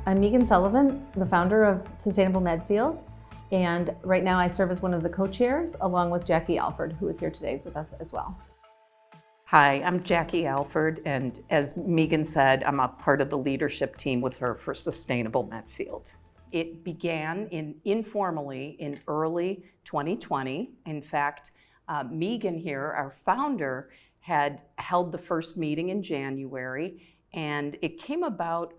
I'm Megan Sullivan, the founder of Sustainable Medfield, and right now I serve as one of the co-chairs along with Jackie Alford, who is here today with us as well. Hi, I'm Jackie Alford, and as Megan said, I'm a part of the leadership team with her for Sustainable Medfield. It began informally in early 2020. In fact, Megan here, our founder, had held the first meeting in January, and it came about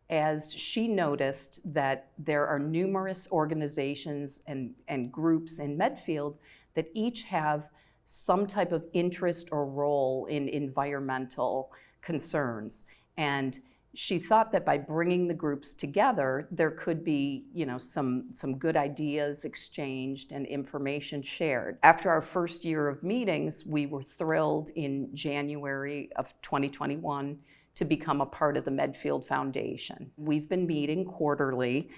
as she noticed that there are numerous organizations and groups in Medfield that each have some type of interest or role in environmental concerns. And she thought that by bringing the groups together, there could be, some good ideas exchanged and information shared. After our first year of meetings, we were thrilled in January of 2021 to become a part of the Medfield Foundation. We've been meeting quarterly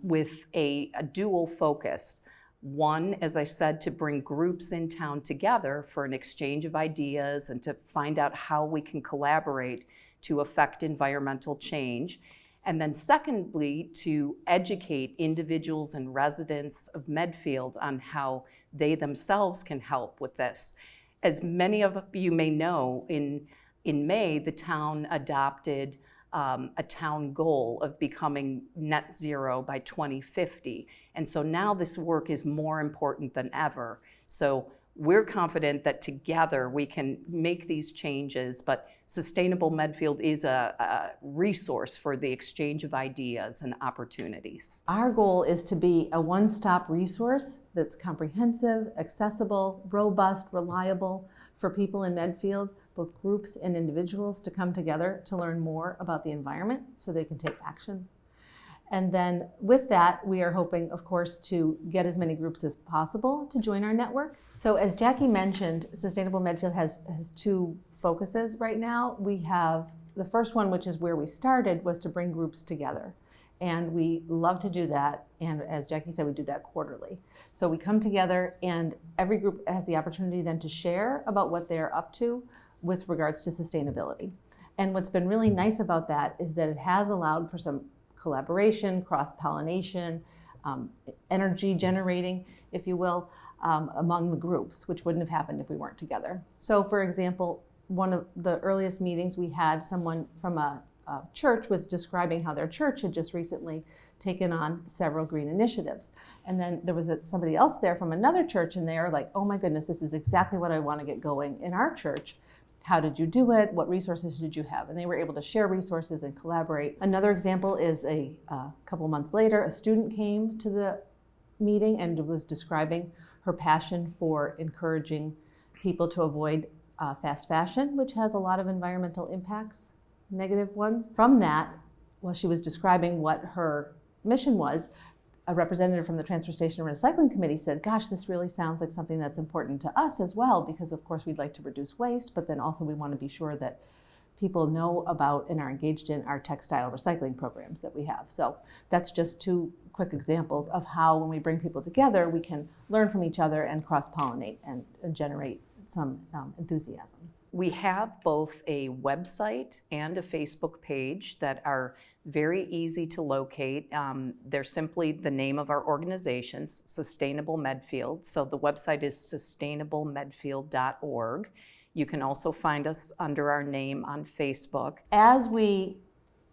with a dual focus. One, as I said, to bring groups in town together for an exchange of ideas and to find out how we can collaborate to affect environmental change. And then secondly, to educate individuals and residents of Medfield on how they themselves can help with this. As many of you may know, in May, the town adopted a town goal of becoming net zero by 2050. And so now this work is more important than ever. So we're confident that together we can make these changes, but Sustainable Medfield is a resource for the exchange of ideas and opportunities. Our goal is to be a one-stop resource that's comprehensive, accessible, robust, reliable for people in Medfield, both groups and individuals, to come together to learn more about the environment so they can take action. And then with that, we are hoping, of course, to get as many groups as possible to join our network. So as Jackie mentioned, Sustainable Medfield has two focuses right now. We have the first one, which is where we started, was to bring groups together. And we love to do that. And as Jackie said, we do that quarterly. So we come together and every group has the opportunity then to share about what they're up to with regards to sustainability. And what's been really nice about that is that it has allowed for some collaboration, cross-pollination, energy generating, if you will, among the groups, which wouldn't have happened if we weren't together. So for example, one of the earliest meetings we had, someone from a church was describing how their church had just recently taken on several green initiatives. And then there was somebody else there from another church, and they are like, oh my goodness, this is exactly what I want to get going in our church. How did you do it? What resources did you have? And they were able to share resources and collaborate. Another example is a couple months later, a student came to the meeting and was describing her passion for encouraging people to avoid fast fashion, which has a lot of environmental impacts, negative ones. From that, while she was describing what her mission was, a representative from the Transfer Station and Recycling Committee said, gosh, this really sounds like something that's important to us as well, because of course we'd like to reduce waste, but then also we want to be sure that people know about and are engaged in our textile recycling programs that we have. So that's just two quick examples of how when we bring people together, we can learn from each other and cross-pollinate and generate some enthusiasm. We have both a website and a Facebook page that are very easy to locate. They're simply the name of our organizations, Sustainable Medfield. So the website is sustainablemedfield.org. You can also find us under our name on Facebook. As we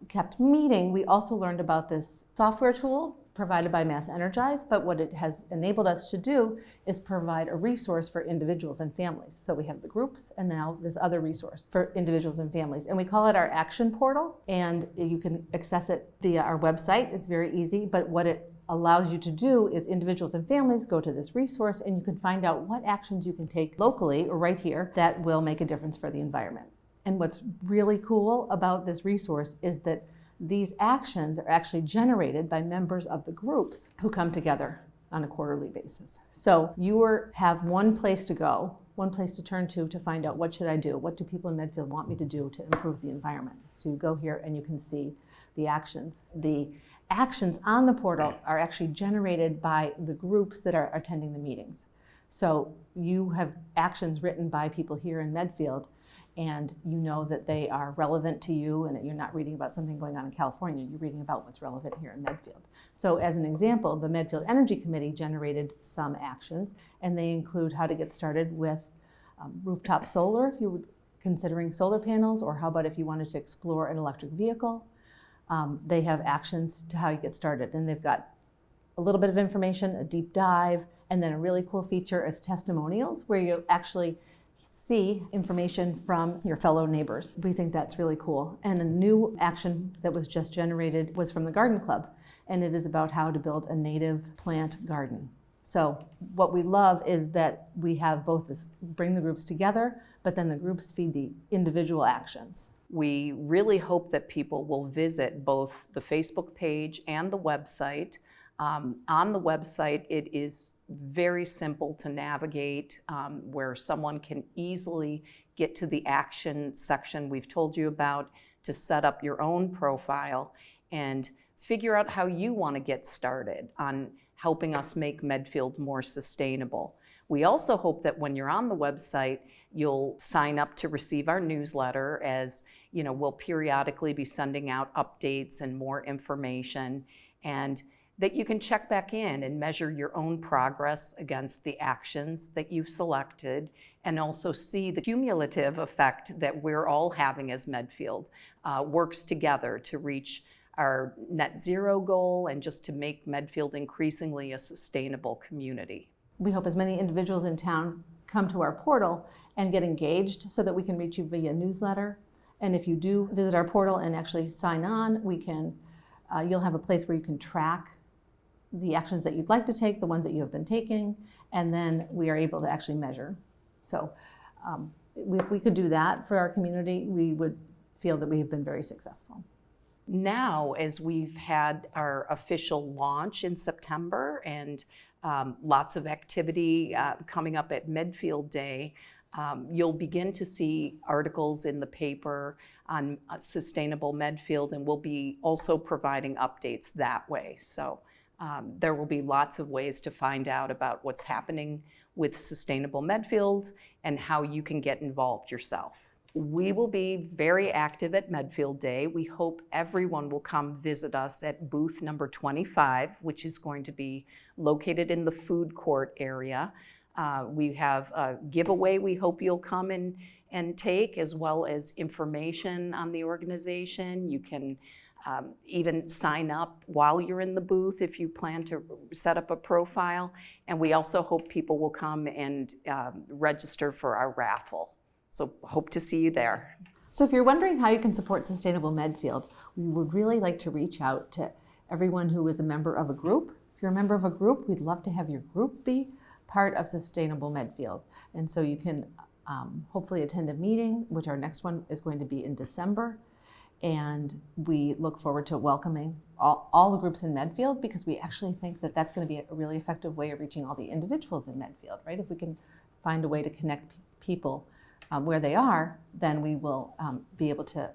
kept meeting, we also learned about this software tool provided by Mass Energize, but what it has enabled us to do is provide a resource for individuals and families. So we have the groups and now this other resource for individuals and families. And we call it our action portal, and you can access it via our website. It's very easy, but what it allows you to do is individuals and families go to this resource and you can find out what actions you can take locally or right here that will make a difference for the environment. And what's really cool about this resource is that these actions are actually generated by members of the groups who come together on a quarterly basis. So you have one place to go, one place to turn to find out what should I do? What do people in Medfield want me to do to improve the environment? So you go here and you can see the actions. The actions on the portal are actually generated by the groups that are attending the meetings. So you have actions written by people here in Medfield, and you know that they are relevant to you, and that you're not reading about something going on in California, you're reading about what's relevant here in Medfield. So as an example, the Medfield Energy Committee generated some actions, and they include how to get started with rooftop solar if you were considering solar panels, or how about if you wanted to explore an electric vehicle. They have actions to how you get started, and they've got a little bit of information, a deep dive, and then a really cool feature is testimonials, where you actually see information from your fellow neighbors. We think that's really cool. And a new action that was just generated was from the Garden Club, and it is about how to build a native plant garden. So what we love is that we have both this, bring the groups together, but then the groups feed the individual actions. We really hope that people will visit both the Facebook page and the website. On the website, it is very simple to navigate, where someone can easily get to the action section we've told you about to set up your own profile and figure out how you want to get started on helping us make Medfield more sustainable. We also hope that when you're on the website, you'll sign up to receive our newsletter, as you know, we'll periodically be sending out updates and more information, and that you can check back in and measure your own progress against the actions that you've selected, and also see the cumulative effect that we're all having as Medfield works together to reach our net zero goal and just to make Medfield increasingly a sustainable community. We hope as many individuals in town come to our portal and get engaged so that we can reach you via newsletter. And if you do visit our portal and actually sign on, we can, you'll have a place where you can track the actions that you'd like to take, the ones that you have been taking, and then we are able to actually measure. So if we could do that for our community, we would feel that we have been very successful. Now, as we've had our official launch in September and lots of activity coming up at Medfield Day, you'll begin to see articles in the paper on sustainable Medfield, and we'll be also providing updates that way. So there will be lots of ways to find out about what's happening with sustainable Medfield and how you can get involved yourself. We will be very active at Medfield Day. We hope everyone will come visit us at booth number 25, which is going to be located in the food court area. We have a giveaway we hope you'll come and take, as well as information on the organization. You can even sign up while you're in the booth if you plan to set up a profile. And we also hope people will come and register for our raffle. So hope to see you there. So if you're wondering how you can support Sustainable Medfield, we would really like to reach out to everyone who is a member of a group. If you're a member of a group, we'd love to have your group be part of Sustainable Medfield. And so you can hopefully attend a meeting, which our next one is going to be in December. And we look forward to welcoming all the groups in Medfield, because we actually think that that's going to be a really effective way of reaching all the individuals in Medfield, right? If we can find a way to connect people where they are, then we will be able to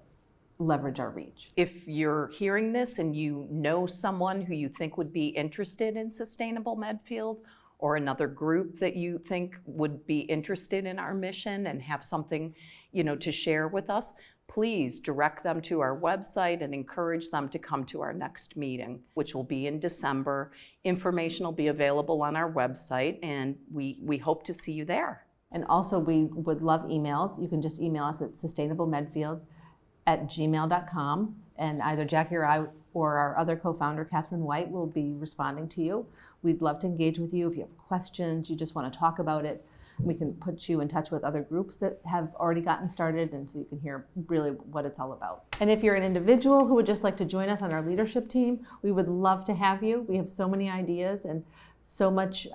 leverage our reach. If you're hearing this and you know someone who you think would be interested in Sustainable Medfield, or another group that you think would be interested in our mission and have something, to share with us, please direct them to our website and encourage them to come to our next meeting, which will be in December. Information will be available on our website, and we hope to see you there. And also, we would love emails. You can just email us at sustainablemedfield@gmail.com, and either Jackie or I or our other co-founder, Catherine White, will be responding to you. We'd love to engage with you. If you have questions, you just want to talk about it, we can put you in touch with other groups that have already gotten started, and so you can hear really what it's all about. And if you're an individual who would just like to join us on our leadership team, we would love to have you. We have so many ideas and so much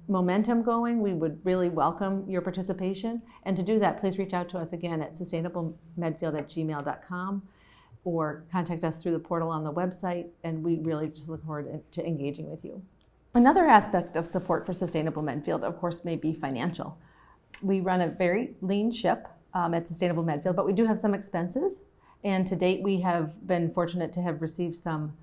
momentum going. We would really welcome your participation. And to do that, please reach out to us again at sustainablemedfield@gmail.com, or contact us through the portal on the website, and we really just look forward to engaging with you. Another aspect of support for Sustainable Medfield, of course, may be financial. We run a very lean ship at Sustainable Medfield, but we do have some expenses. And to date, we have been fortunate to have received some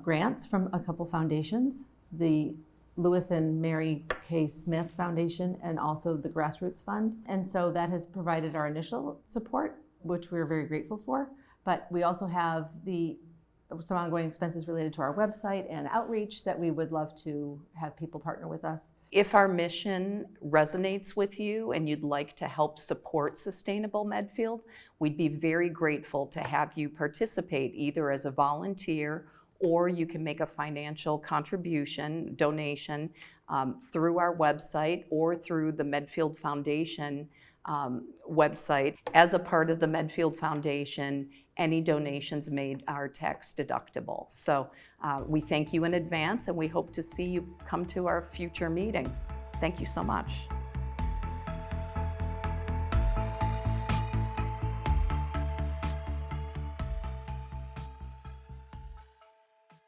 grants from a couple foundations. The Lewis and Mary K. Smith Foundation and also the Grassroots Fund. And so that has provided our initial support, which we're very grateful for. But we also have some ongoing expenses related to our website and outreach that we would love to have people partner with us. If our mission resonates with you and you'd like to help support Sustainable Medfield, we'd be very grateful to have you participate either as a volunteer, or you can make a financial contribution, donation, through our website or through the Medfield Foundation website. As a part of the Medfield Foundation, any donations made are tax deductible. So we thank you in advance, and we hope to see you come to our future meetings. Thank you so much.